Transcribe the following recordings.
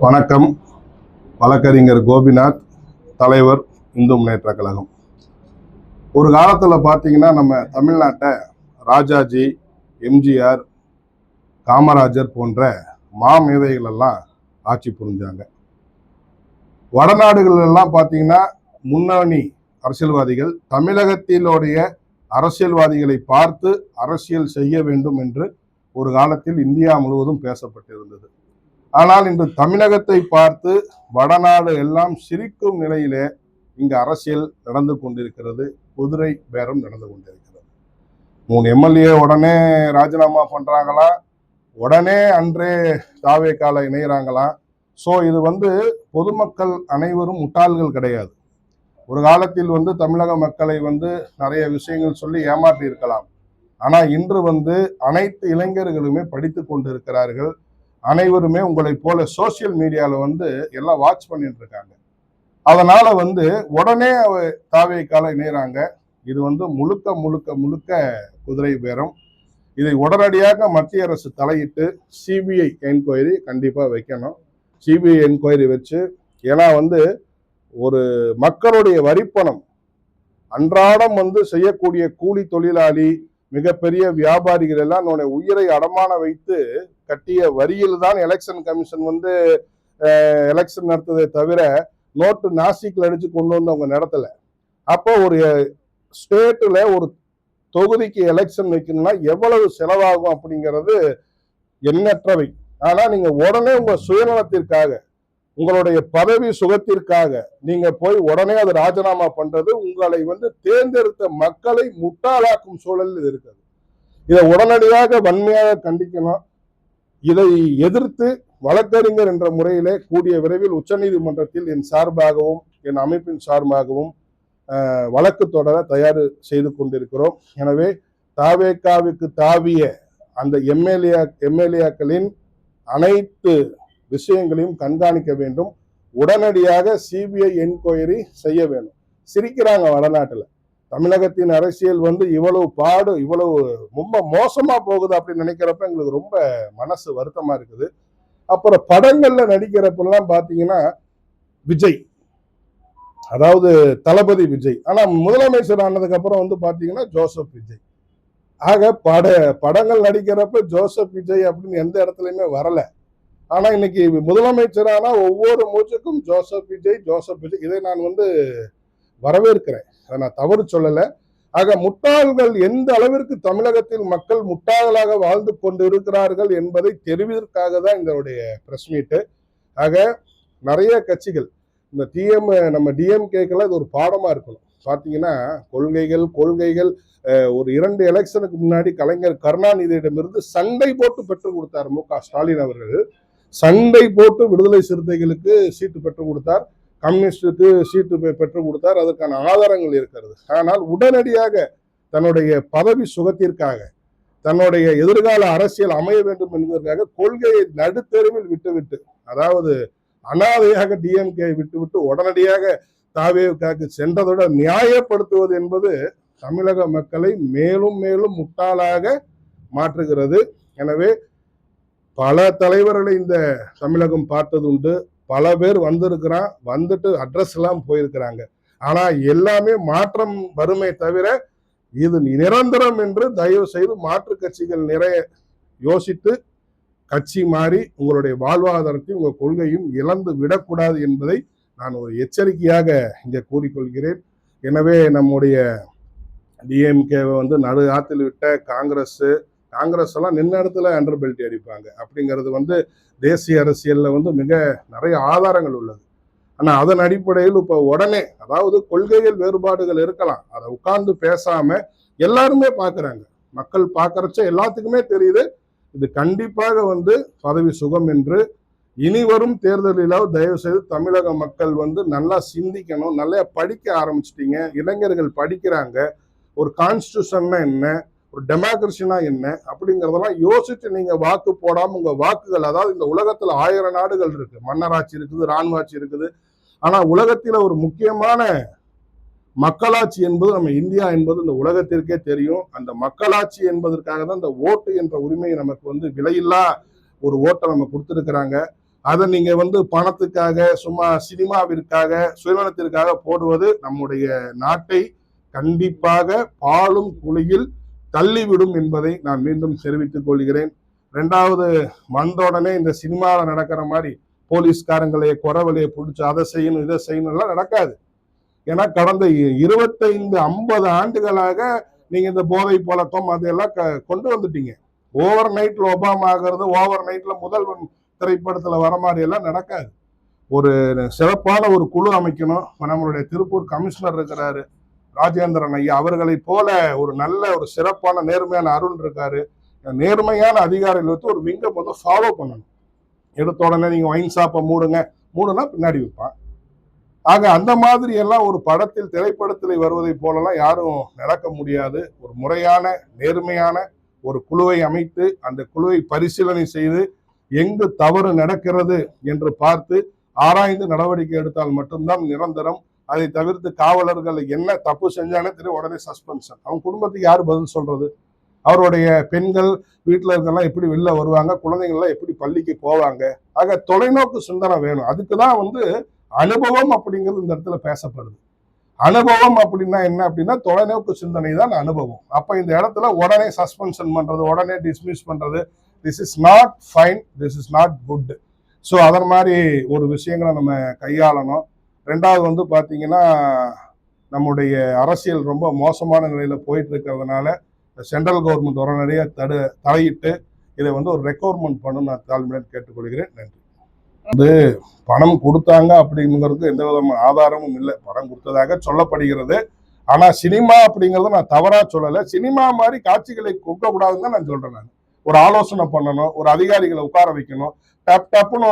வணக்கம். வழக்கறிஞர் கோபிநாத், தலைவர், இந்து முன்னேற்ற கழகம். ஒரு காலத்தில் பார்த்தீங்கன்னா நம்ம தமிழ்நாட்டை ராஜாஜி, எம்ஜிஆர், காமராஜர் போன்ற மாமேதைகள் எல்லாம் ஆட்சி புரிஞ்சாங்க. வடநாடுகள் எல்லாம் பார்த்தீங்கன்னா முன்னணி அரசியல்வாதிகள் தமிழகத்தினுடைய அரசியல்வாதிகளை பார்த்து அரசியல் செய்ய வேண்டும் என்று ஒரு காலத்தில் இந்தியா முழுவதும் பேசப்பட்டிருந்தது. ஆனால் இன்று தமிழகத்தை பார்த்து வடநாடு எல்லாம் சிரிக்கும் நிலையிலே இங்கு அரசியல் நடந்து கொண்டிருக்கிறது. குதிரை பேரம் நடந்து கொண்டிருக்கிறது. 3 எம்எல்ஏ உடனே ராஜினாமா பண்றாங்களா, உடனே அன்றே தாவேக்கால இணைகிறாங்களா. ஸோ இது பொதுமக்கள் அனைவரும் முட்டாள்கள் கிடையாது. ஒரு காலத்தில் தமிழக மக்களை நிறைய விஷயங்கள் சொல்லி ஏமாற்றி இருக்கலாம். ஆனா இன்று அனைத்து இளைஞர்களுமே படித்து கொண்டிருக்கிறார்கள். அனைவருமே உங்களை போல சோசியல் மீடியால எல்லாம் வாட்ச் பண்ணிட்டு இருக்காங்க. அதனால உடனே தாவேக்கால இணைகிறாங்க. இது முழுக்க முழுக்க முழுக்க குதிரை பேரம். இதை உடனடியாக மத்திய அரசு தலையிட்டு சிபிஐ என்கொயரி கண்டிப்பா வைக்கணும். சிபிஐ என்கொயரி வச்சு, ஏன்னா ஒரு மக்களுடைய வரிப்பணம் அன்றாடம் செய்யக்கூடிய கூலி தொழிலாளி, மிகப்பெரிய வியாபாரிகள் எல்லாம் என்னுடைய உயிரை அடமான வைத்து கட்டிய வரியில் தான் எலெக்ஷன் கமிஷன் எலெக்ஷன் நடத்ததை தவிர நோட்டு நாசிக்ல அடிச்சு கொண்டு வந்து அவங்க நடத்தல. அப்போ ஒரு ஸ்டேட்ல ஒரு தொகுதிக்கு எலெக்ஷன் வைக்கணும்னா எவ்வளவு செலவாகும் அப்படிங்கிறது எண்ணற்றவை. ஆனா நீங்க உடனே உங்க சுயநலத்திற்காக, உங்களுடைய பதவி சுகத்திற்காக நீங்க போய் உடனே அது ராஜினாமா பண்றது உங்களை தேர்ந்தெடுத்த மக்களை முட்டாளாக்கும் சூழலில் இது இருக்குது. இதை உடனடியாக வன்மையாக கண்டிக்கணும். இதை எதிர்த்து வழக்கறிஞர் என்ற முறையிலே கூடிய விரைவில் உச்சநீதிமன்றத்தில் என் சார்பாகவும் என் அமைப்பின் சார்பாகவும் வழக்கு தொடர தயார் செய்து கொண்டிருக்கிறோம். எனவே தாவேக்காவுக்கு தாவிய அந்த எம்எல்ஏக்களின் அனைத்து விஷயங்களையும் கண்காணிக்க வேண்டும். உடனடியாக சிபிஐ என்கொயரி செய்ய வேண்டும். சிரிக்கிறாங்க வடநாட்டுல. தமிழகத்தின் அரசியல் இவ்வளவு பாடு, இவ்வளவு ரொம்ப மோசமா போகுது அப்படின்னு நினைக்கிறப்ப எங்களுக்கு ரொம்ப மனசு வருத்தமா இருக்குது. அப்புறம் படங்கள்ல நடிக்கிறப்பெல்லாம் பாத்தீங்கன்னா விஜய், அதாவது தளபதி விஜய், ஆனா முதலமைச்சர் ஆனதுக்கு அப்புறம் பாத்தீங்கன்னா ஜோசப் விஜய். ஆக படங்கள் நடிக்கிறப்ப ஜோசப் விஜய் அப்படின்னு எந்த இடத்துலயுமே வரல. ஆனா இன்னைக்கு முதலமைச்சரானா ஒவ்வொரு மூச்சுக்கும் ஜோசப் விஜய், ஜோசப் விஜய். இதை நான் வரவேற்கிறேன், அதை நான் தவறு சொல்லல. ஆக முட்டாள்கள் எந்த அளவிற்கு தமிழகத்தில் மக்கள் முட்டாள்களாக வாழ்ந்து கொண்டு இருக்கிறார்கள் என்பதை தெரிவதற்காக தான் இதனுடைய பிரஸ் மீட்டு. ஆக நிறைய கட்சிகள், இந்த நம்ம டிஎம்கேக்கெல்லாம் இது ஒரு பாடமா இருக்கணும். பாத்தீங்கன்னா கொள்கைகள் ஒரு 2 எலெக்ஷனுக்கு முன்னாடி கலைஞர் கருணாநிதியிடமிருந்து சண்டை போட்டு பெற்றுக் கொடுத்தார் மு.க. ஸ்டாலின் அவர்கள். சண்டை போட்டு விடுதலை சிறுத்தைகளுக்கு சீட்டு பெற்றுக் கொடுத்தார், கம்யூனிஸ்டுக்கு சீட்டு பெற்றுக் கொடுத்தார். அதற்கான ஆதாரங்கள் இருக்கிறது. ஆனால் உடனடியாக தன்னுடைய பதவி சுகத்திற்காக, தன்னுடைய எதிர்கால அரசியல் அமைய வேண்டும் என்பதற்காக கொள்கையை நடுத்தெருவில் விட்டுவிட்டு, அதாவது அனாதையாக டிஎம்கே விட்டுவிட்டு உடனடியாக தாவேக்காவுக்கு சென்றதோட நியாயப்படுத்துவது என்பது தமிழக மக்களை மேலும் மேலும் முட்டாளாக மாற்றுகிறது. எனவே பல தலைவர்களை இந்த தமிழகம் பார்த்தது உண்டு. பல பேர் வந்துட்டு அட்ரஸ் எல்லாம் போயிருக்கிறாங்க. ஆனா எல்லாமே மாற்றம் வருமே தவிர இது நிரந்தரம் என்று தயவு செய்து மாற்று கட்சிகள் நிறைய யோசித்து கட்சி மாறி உங்களுடைய வாழ்வாதாரத்தையும் உங்க கொள்கையும் இழந்து விடக்கூடாது என்பதை நான் ஒரு எச்சரிக்கையாக இங்கே கூறிக்கொள்கிறேன். எனவே நம்முடைய டிஎம்கேவை நடு ஆத்தில் விட்ட காங்கிரஸ் எல்லாம் நின்ன இடத்துல அண்டர் பெல்ட் அடிப்பாங்க அப்படிங்கிறது தேசிய அரசியல்ல மிக நிறைய ஆதாரங்கள் உள்ளது. ஆனா அதன் அடிப்படையில் இப்ப உடனே, அதாவது கொள்கைகள் வேறுபாடுகள் இருக்கலாம், அதை உட்கார்ந்து பேசாம எல்லாருமே பாக்குறாங்க. மக்கள் பாக்குறச்ச எல்லாத்துக்குமே தெரியுது இது கண்டிப்பாக பதவி சுகம் என்று. இனி வரும் தேர்தலில் தயவு செய்து தமிழக மக்கள் நல்லா சிந்திக்கணும். நல்லா படிக்க ஆரம்பிச்சிட்டீங்க, இளைஞர்கள் படிக்கிறாங்க. ஒரு கான்ஸ்டியூஷன்னா என்ன, ஒரு டெமோக்ரஸினா என்ன அப்படிங்கிறதெல்லாம் யோசிச்சு நீங்க வாக்கு போடாம உங்க வாக்குகள், அதாவது இந்த உலகத்துல 1000 நாடுகள் இருக்கு, மன்னராட்சி இருக்குது, இராணுவாட்சி இருக்குது. ஆனா உலகத்துல ஒரு முக்கியமான மக்களாட்சி என்பது நம்ம இந்தியா என்பது இந்த உலகத்திற்கே தெரியும். அந்த மக்களாட்சி என்பதற்காக தான் இந்த ஓட்டு என்ற உரிமை நமக்கு விலையில்லா ஒரு ஓட்டை நம்ம கொடுத்துருக்குறாங்க. அதை நீங்க வந்து பணத்துக்காக, சும்மா சினிமாவிற்காக, சுயநலத்திற்காக போடுவது நம்முடைய நாட்டை கண்டிப்பாக பாழும் குழியில் தள்ளிவிடும் என்பதை நான் மீண்டும் தெரிவித்துக் கொள்கிறேன். ரெண்டாவது, வந்தோடனே இந்த சினிமாவில் நடக்கிற மாதிரி போலீஸ்காரங்களைய குறவலையை பிடிச்சி அதை செய்யணும் இதை செய்யணும் எல்லாம் நடக்காது. ஏன்னா கடந்த 25-50 ஆண்டுகளாக நீங்க இந்த போதை பழக்கம் அதெல்லாம் கொண்டு வந்துட்டீங்க. ஓவர் நைட்ல ஒபாமா ஆகிறது, ஓவர் நைட்ல முதல்வன் திரைப்படத்துல வர மாதிரி எல்லாம் நடக்காது. ஒரு சிறப்பான ஒரு குழு அமைக்கணும். நம்மளுடைய திருப்பூர் கமிஷனர் இருக்கிறாரு ராஜேந்திரன் ஐயா, அவர்களை போல ஒரு நல்ல ஒரு சிறப்பான நேர்மையான அருண் இருக்காரு. நேர்மையான அதிகாரிகள் வச்சு ஒரு விங்கை முதல் ஃபாலோ பண்ணணும். எடுத்த உடனே நீங்க ஒயின் ஷாப்பை மூடுனா பின்னாடி வைப்பான். ஆக அந்த மாதிரி எல்லாம் ஒரு படத்தில் திரைப்படத்தில் வருவதை போலலாம் யாரும் நடக்க முடியாது. ஒரு முறையான நேர்மையான ஒரு குழுவை அமைத்து அந்த குழுவை பரிசீலனை செய்து எங்கு தவறு நடக்கிறது என்று பார்த்து ஆராய்ந்து நடவடிக்கை எடுத்தால் மட்டும்தான் நிரந்தரம். அதை தவிர்த்து காவலர்கள் என்ன தப்பு செஞ்சானே தெரியும் உடனே சஸ்பென்ஷன். அவங்க குடும்பத்துக்கு யாரு பதில் சொல்றது? அவருடைய பெண்கள் வீட்டில் இருக்கலாம் எப்படி வெளில வருவாங்க, குழந்தைங்கள்லாம் எப்படி பள்ளிக்கு போவாங்க? ஆக தொலைநோக்கு சிந்தனை வேணும். அதுக்குதான் அனுபவம் அப்படிங்கிறது இந்த இடத்துல பேசப்படுது. அனுபவம் அப்படின்னா என்ன அப்படின்னா தொலைநோக்கு சிந்தனை தான் அனுபவம். அப்ப இந்த இடத்துல உடனே சஸ்பென்ஷன் பண்றது, உடனே டிஸ்மிஸ் பண்றது, this is not fine, this is not good. So அதன் மாதிரி ஒரு விஷயங்களை நம்ம கையாளணும். ரெண்டாவது பாத்தீங்கன்னா நம்முடைய அரசியல் ரொம்ப மோசமான நிலையில போயிட்டு இருக்கிறதுனால சென்ட்ரல் கவர்மெண்ட் உடனடியாக தலையிட்டு இதை ஒரு ரெக்கவர்மெண்ட் பண்ணணும் நான் தாழ்மையுடன் கேட்டுக்கொள்கிறேன். நன்றி. பணம் கொடுத்தாங்க அப்படிங்கிறது எந்த விதமான ஆதாரமும் இல்லை. பணம் கொடுத்ததாக சொல்லப்படுகிறது. ஆனா சினிமா அப்படிங்கறத நான் தவறா சொல்லலை. சினிமா மாதிரி காட்சிகளை கொடுக்கக்கூடாதுன்னு தான் நான் சொல்றேன். நான் ஒரு ஆலோசனை பண்ணணும், ஒரு அதிகாரிகளை உட்கார வைக்கணும், டப்புன்னு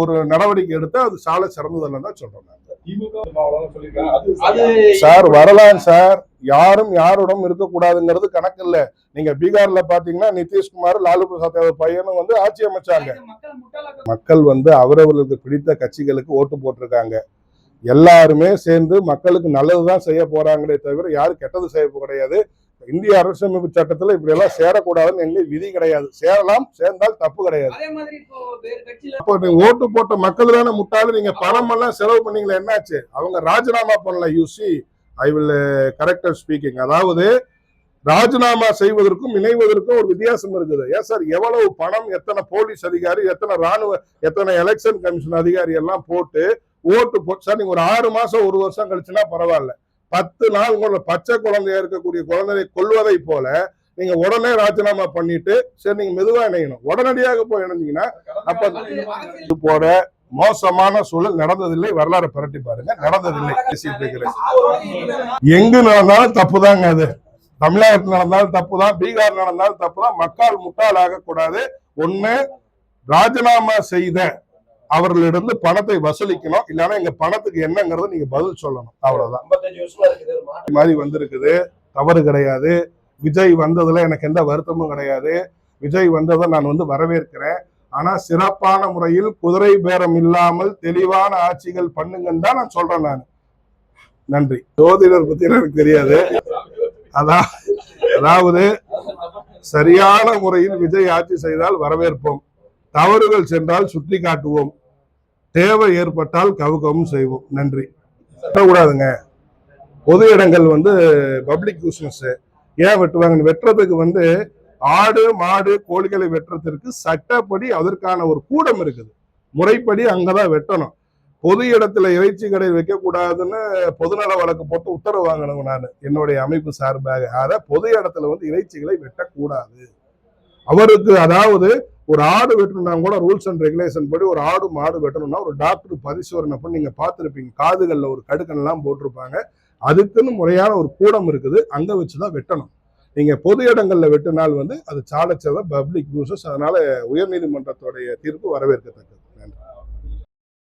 ஒரு நடவடிக்கை எடுத்து அது சாலை சிறந்ததில்லை தான் சொல்றேன். சார் வரலாம் சார், யாரும் யாருடன் இருக்கக்கூடாதுங்கிறது கணக்கு இல்ல. நீங்க பீகார்ல பாத்தீங்கன்னா நிதிஷ்குமார் லாலு பிரசாத் பையனும் ஆட்சி அமைச்சாங்க. மக்கள் அவரவர்களுக்கு பிடித்த கட்சிகளுக்கு ஓட்டு போட்டிருக்காங்க. எல்லாருமே சேர்ந்து மக்களுக்கு நல்லதுதான் செய்ய போறாங்களே தவிர யாரும் கெட்டது செய்ய கிடையாது. இந்திய அரசியலமைப்பு சட்டத்துல இப்படி எல்லாம் சேரக்கூடாதுன்னு எங்க விதி கிடையாது. சேரலாம், சேர்ந்தால் தப்பு கிடையாது. அப்போ நீங்க ஓட்டு போட்ட மக்கள் தானே முட்டாளு. நீங்க பணம் எல்லாம் செலவு பண்ணீங்களா, என்னாச்சு? அவங்க ராஜினாமா பண்ணல. You see I will correct speaking. அதாவது ராஜினாமா செய்வதற்கும் இணைவதற்கும் ஒரு வித்தியாசம் இருக்குது. ஏன் சார், எவ்வளவு பணம், எத்தனை போலீஸ் அதிகாரி, எத்தனை ராணுவ, எத்தனை எலெக்ஷன் கமிஷன் அதிகாரி எல்லாம் போட்டு ஓட்டு போட்டு சார், நீங்க ஒரு 6 மாசம் 1 வருஷம் கழிச்சுன்னா பரவாயில்ல. 10 நாள் பச்சை குழந்தையா இருக்கக்கூடிய குழந்தையை கொல்வதை போல நீங்க உடனே ராஜினாமா பண்ணிட்டு சரி நீங்க மெதுவா இணையணும். உடனடியாக போய் இணைஞ்சீங்கன்னா அப்ப போற மோசமான சூழல் நடந்ததில்லை. வரலாறு புரட்டி பாருங்க, நடந்ததில்லை. பேசிட்டு இருக்கிறேன். எங்கு நடந்தாலும் தப்புதாங்க. அது தமிழகத்தில் நடந்தாலும் தப்புதான், பீகார் நடந்தாலும் தப்புதான். மக்கள் முட்டாளாக கூடாது. ஒண்ணு, ராஜினாமா செய்த அவர்களிடம் பணத்தை வசூலிக்கணும், இல்லைன்னா எங்க பணத்துக்கு என்னங்கிறத நீங்க பதில் சொல்லணும். அவ்வளவுதான். மாதிரி வந்திருக்குது, தவறு கிடையாது. விஜய் வந்ததுல எனக்கு எந்த வருத்தமும் கிடையாது. விஜய் வந்ததை நான் வரவேற்கிறேன். ஆனா சிறப்பான முறையில் குதிரை பேரம் இல்லாமல் தெளிவான ஆட்சிகள் பண்ணுங்கன்னு தான் நான் சொல்றேன். நான் நன்றி. ஜோதிடர் பத்தி எனக்கு தெரியாது. அதாவது சரியான முறையில் விஜய் ஆட்சி செய்தால் வரவேற்போம், தவறுகள் சென்றால் சுட்டி காட்டுவோம், தேவை ஏற்பட்டால் கவுக்கவும் செய்வோம். நன்றி. வெட்டக்கூடாதுங்க. பொது இடங்கள் பப்ளிக் பிசினஸ். ஏன் வெட்டுவாங்க? வெட்டுறதுக்கு ஆடு மாடு கோழிகளை வெட்டுறதுக்கு சட்டப்படி அதற்கான ஒரு கூடம் இருக்குது. முறைப்படி அங்கதான் வெட்டணும். பொது இடத்துல இறைச்சி கடை வைக்க கூடாதுன்னு பொதுநல வழக்கு போட்டு உத்தரவு வாங்கணும் நான் என்னுடைய அமைப்பு சார்பாக. அத பொது இடத்துல இறைச்சிகளை வெட்டக்கூடாது. அவருக்கு அதாவது ஒரு ஆடு வெட்டணும்னா கூட ரூல்ஸ் அண்ட் ரெகுலேஷன் படி ஒரு ஆடு மாடு வெட்டணும்னா ஒரு டாக்டர் பரிசோதனை பண்ணி நீங்க பார்த்துருப்பீங்க. காதுகள்ல ஒரு கடுக்கன் எல்லாம் போட்டிருப்பாங்க. அதுக்குன்னு முறையான ஒரு கூடம் இருக்குது, அங்க வச்சுதான் வெட்டணும். நீங்க பொது இடங்கள்ல வெட்டினால் அது சாலச்சத பப்ளிக் யூசஸ். அதனால உயர்நீதிமன்றத்துடைய தீர்ப்பு வரவேற்கத்தக்கது.